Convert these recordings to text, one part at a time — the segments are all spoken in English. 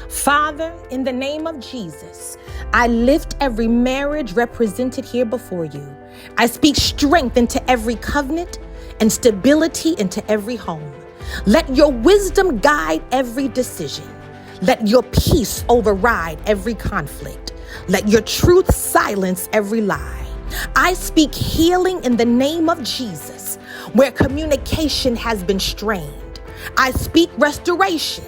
Father, in the name of Jesus, I lift every marriage represented here before you. I speak strength into every covenant and stability into every home. Let your wisdom guide every decision. Let your peace override every conflict. Let your truth silence every lie. I speak healing in the name of Jesus, where communication has been strained. I speak restoration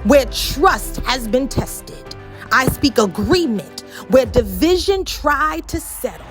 where trust has been tested. I speak agreement where division tried to settle.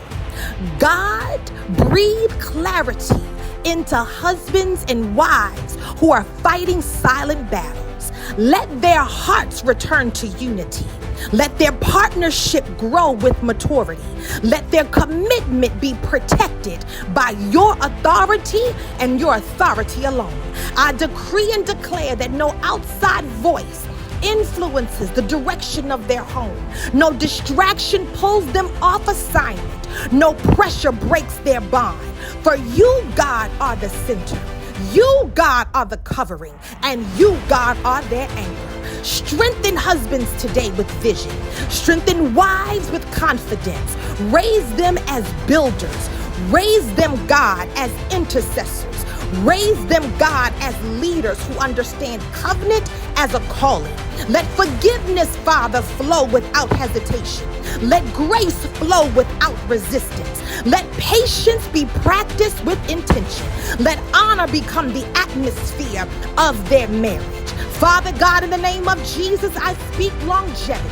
God, breathe clarity into husbands and wives who are fighting silent battles. Let their hearts return to unity. Let their partnership grow with maturity. Let their commitment be protected by your authority and your authority alone. I decree and declare that no outside voice influences the direction of their home. No distraction pulls them off assignment. No pressure breaks their bond. For you, God, are the center. You, God, are the covering. And you, God, are their anchor. Strengthen husbands today with vision. Strengthen wives with confidence. Raise them as builders. Raise them, God, as intercessors. Raise them, God, as leaders who understand covenant as a calling. Let forgiveness, Father, flow without hesitation. Let grace flow without resistance. Let patience be practiced with intention. Let honor become the atmosphere of their marriage. Father God, in the name of Jesus, I speak longevity.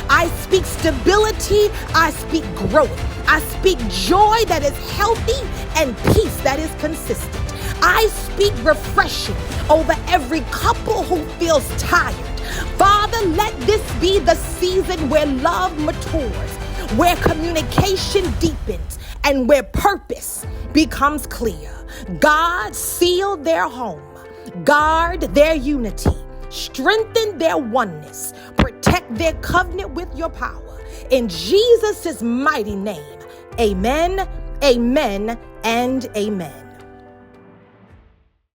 I speak stability. I speak growth. I speak joy that is healthy and peace that is consistent. I speak refreshing over every couple who feels tired. Father, let this be the season where love matures, where communication deepens, and where purpose becomes clear. God, seal their home. Guard their unity. Strengthen their oneness. Protect their covenant with your power. In Jesus' mighty name, amen, amen, and amen.